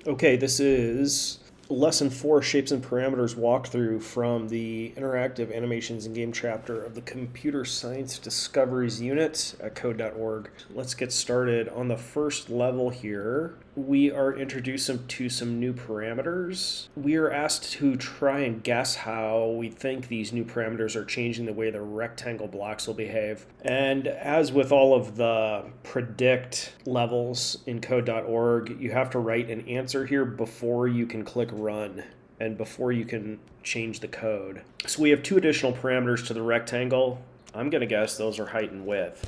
Okay, this is Lesson 4, Shapes and Parameters walkthrough from the Interactive Animations and Game chapter of the Computer Science Discoveries Unit at code.org. Let's get started. On the first level here, we are introduced to some new parameters. We are asked to try and guess how we think these new parameters are changing the way the rectangle blocks will behave. And as with all of the predict levels in code.org, you have to write an answer here before you can click run and before you can change the code. So we have two additional parameters to the rectangle. I'm going to guess those are height and width.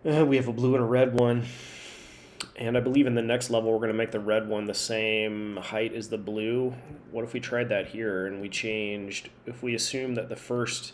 We have a blue and a red one. And I believe in the next level we're going to make the red one the same height as the blue. What if we tried that here and we changed, if we assume that the first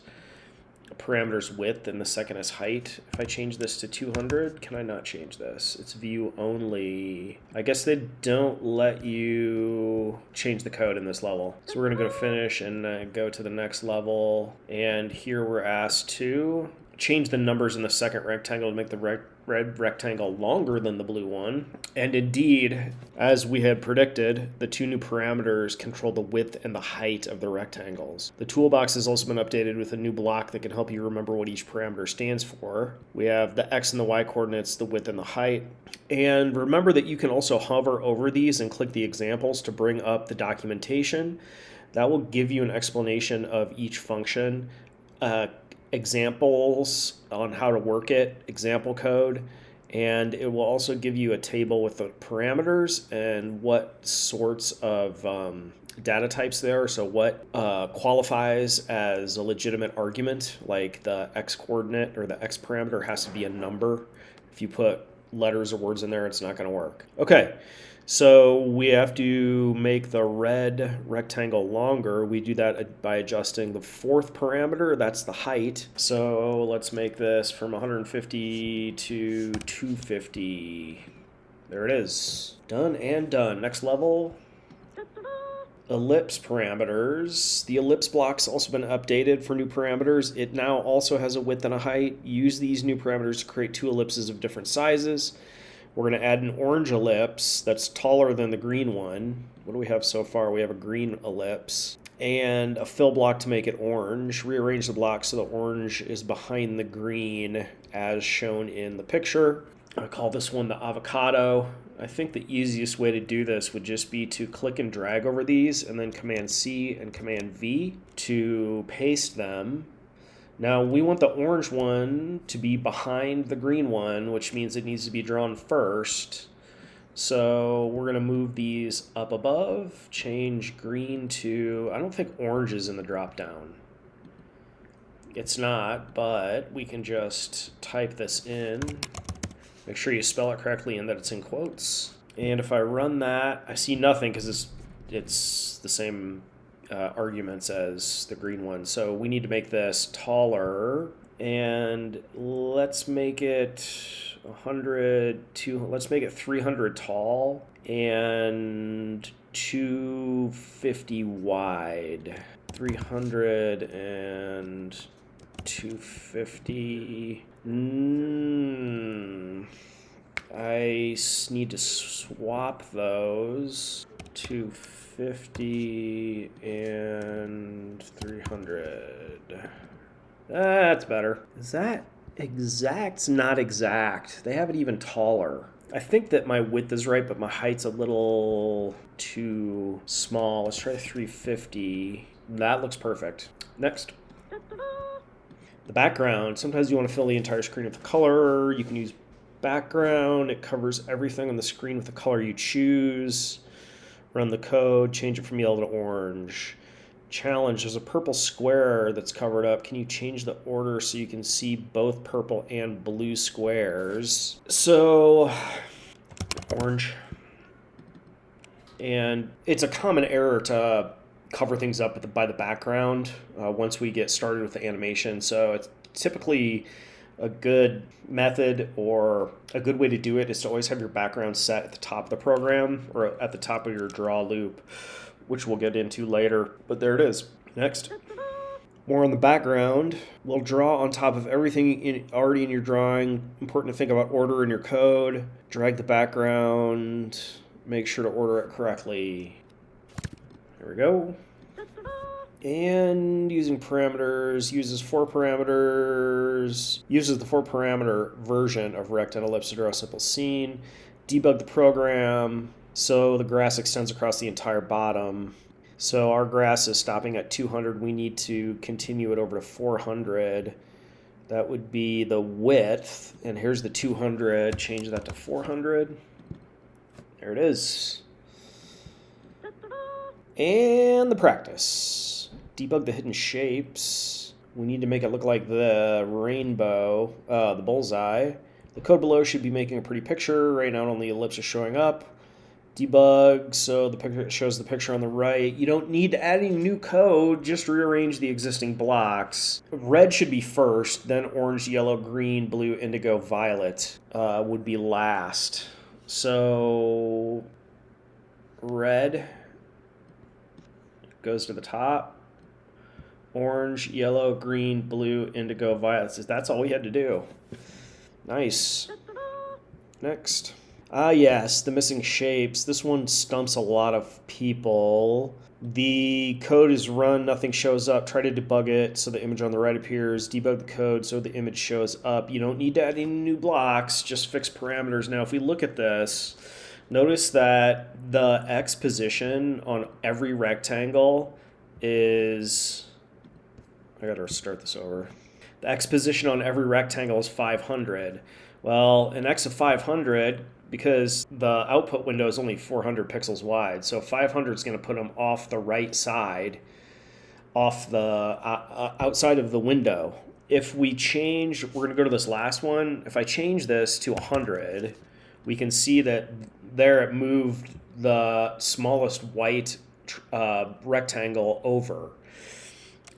parameter is width and the second is height. If I change this to 200, can I not change this? It's view only. I guess they don't let you change the code in this level. So we're going to go to finish and go to the next level. And here we're asked to change the numbers in the second rectangle to make the red rectangle longer than the blue one. And indeed, as we had predicted, the two new parameters control the width and the height of the rectangles. The toolbox has also been updated with a new block that can help you remember what each parameter stands for. We have the X and the Y coordinates, the width and the height. And remember that you can also hover over these and click the examples to bring up the documentation. That will give you an explanation of each function, examples on how to work it, example code, and it will also give you a table with the parameters and what sorts of data types there are. So what qualifies as a legitimate argument, like the X coordinate or the X parameter has to be a number. If you put letters or words in there, it's not going to work. Okay. So we have to make the red rectangle longer. We do that by adjusting the fourth parameter. That's the height. So let's make this from 150 to 250. There it is. Done and done. Next level. Ellipse parameters. The ellipse block's also been updated for new parameters. It now also has a width and a height. Use these new parameters to create two ellipses of different sizes. We're going to add an orange ellipse that's taller than the green one. What do we have so far? We have a green ellipse and a fill block to make it orange. Rearrange the block so the orange is behind the green as shown in the picture. I call this one the avocado. I think the easiest way to do this would just be to click and drag over these and then Command C and Command V to paste them. Now we want the orange one to be behind the green one, which means it needs to be drawn first. So we're going to move these up above, change green to, I don't think orange is in the drop down. It's not, but we can just type this in. Make sure you spell it correctly and that it's in quotes. And if I run that, I see nothing because it's the same arguments as the green one. So we need to make this taller, and let's make it 100, let's make it 300 tall and 250 wide. 300 and 250. I need to swap those. 250 and 300. That's better. Is that exact? It's not exact. They have it even taller. I think that my width is right, but my height's a little too small. Let's try 350. That looks perfect. Next. The background. Sometimes you want to fill the entire screen with color. You can use background. It covers everything on the screen with the color you choose. Run the code, change it from yellow to orange. Challenge, there's a purple square that's covered up. Can you change the order so you can see both purple and blue squares? So, orange. And it's a common error to cover things up by the background once we get started with the animation. So it's typically a good method or a good way to do it is to always have your background set at the top of the program or at the top of your draw loop, which we'll get into later. But there it is. Next. More on the background. We'll draw on top of everything already in your drawing. Important to think about order in your code. Drag the background. Make sure to order it correctly. There we go. And using parameters, uses the 4 parameter version of rect and ellipse to draw a simple scene. Debug the program so the grass extends across the entire bottom. So our grass is stopping at 200. We need to continue it over to 400. That would be the width. And here's the 200. Change that to 400. There it is. And the practice. Debug the hidden shapes. We need to make it look like the rainbow, the bullseye. The code below should be making a pretty picture. Right now only ellipse is showing up. Debug, so the picture shows the picture on the right. You don't need to add any new code, just rearrange the existing blocks. Red should be first, then orange, yellow, green, blue, indigo, violet would be last. So red goes to the top. Orange, yellow, green, blue, indigo, violet. That's all we had to do. Nice. Next. Yes, the missing shapes. This one stumps a lot of people. The code is run, nothing shows up. Try to debug it so the image on the right appears. Debug the code so the image shows up. You don't need to add any new blocks, just fix parameters. Now, if we look at this, notice that the X position on every rectangle is... I gotta start this over. The X position on every rectangle is 500. Well, an X of 500, because the output window is only 400 pixels wide, so 500 is going to put them off the right side, off the outside of the window. If we change, we're going to go to this last one. If I change this to 100, we can see that there it moved the smallest white rectangle over.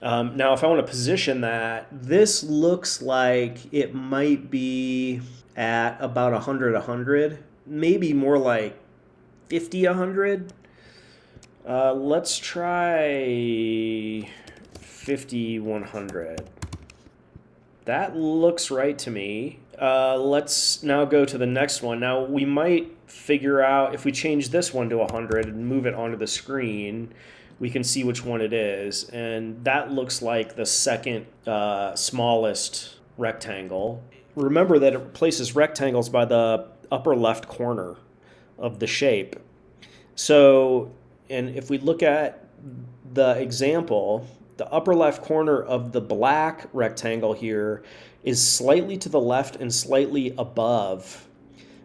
Now, if I want to position that, this looks like it might be at about 100, 100, maybe more like 50, 100. Let's try 50, 100. That looks right to me. Let's now go to the next one. Now, we might figure out, if we change this one to 100 and move it onto the screen, we can see which one it is. And that looks like the second smallest rectangle. Remember that it places rectangles by the upper left corner of the shape. So, and if we look at the example, the upper left corner of the black rectangle here is slightly to the left and slightly above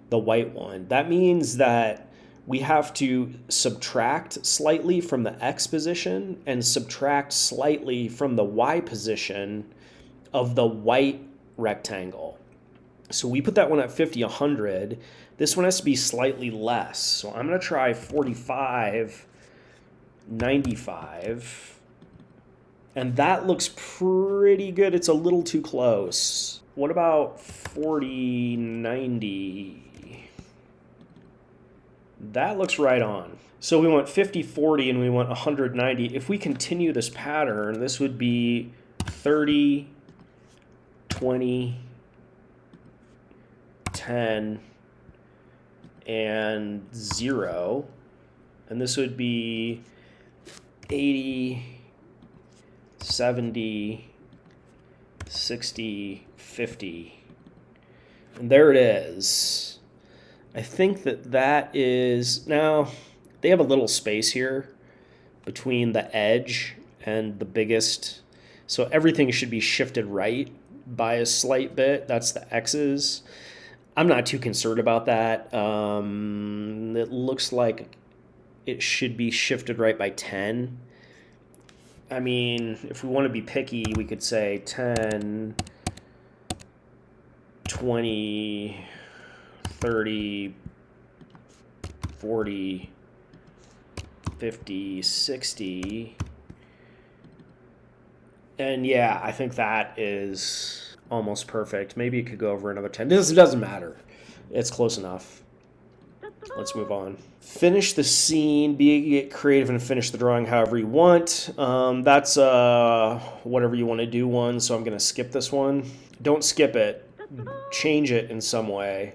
the white one. That means that we have to subtract slightly from the X position and subtract slightly from the Y position of the white rectangle. So we put that one at 50, 100. This one has to be slightly less. So I'm going to try 45, 95. And that looks pretty good. It's a little too close. What about 40, 90? That looks right on. So we want 50, 40, and we want 190. If we continue this pattern, this would be 30, 20, 10, and 0. And this would be 80, 70, 60, 50. And there it is. I think that is, now they have a little space here between the edge and the biggest. So everything should be shifted right by a slight bit. That's the X's. I'm not too concerned about that. It looks like it should be shifted right by 10. I mean, if we want to be picky, we could say 10, 20, 30, 40, 50, 60. And yeah, I think that is almost perfect. Maybe it could go over another 10. This doesn't matter. It's close enough. Let's move on. Finish the scene, get creative and finish the drawing however you want. That's whatever you want to do one, so I'm going to skip this one. Don't skip it. Change it in some way.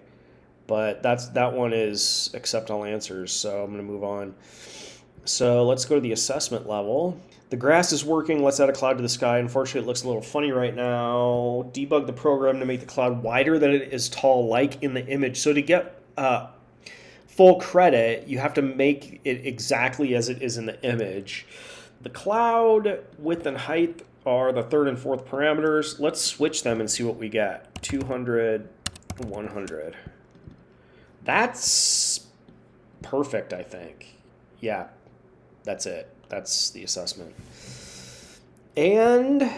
But that one is accept all answers, so I'm going to move on. So let's go to the assessment level. The grass is working. Let's add a cloud to the sky. Unfortunately, it looks a little funny right now. Debug the program to make the cloud wider than it is tall, like in the image. So to get full credit, you have to make it exactly as it is in the image. The cloud width and height are the third and fourth parameters. Let's switch them and see what we get. 200, 100. That's perfect, I think. Yeah, that's it. That's the assessment. And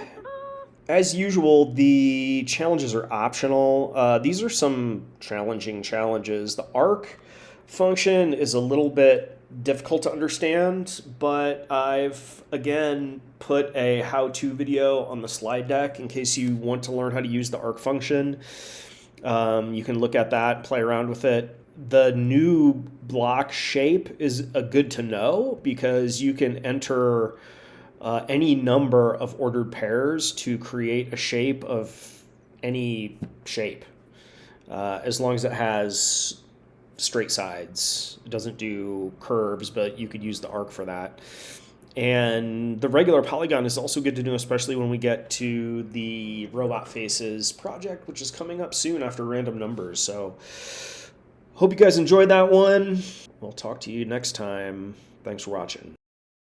as usual, the challenges are optional. These are some challenging challenges. The arc function is a little bit difficult to understand, but I've, again, put a how-to video on the slide deck in case you want to learn how to use the arc function. You can look at that, play around with it. The new block shape is a good to know because you can enter any number of ordered pairs to create a shape of any shape, as long as it has straight sides. It doesn't do curves, but you could use the arc for that. And the regular polygon is also good to know, especially when we get to the robot faces project, which is coming up soon after random numbers. So hope you guys enjoyed that one. We'll talk to you next time. Thanks for watching.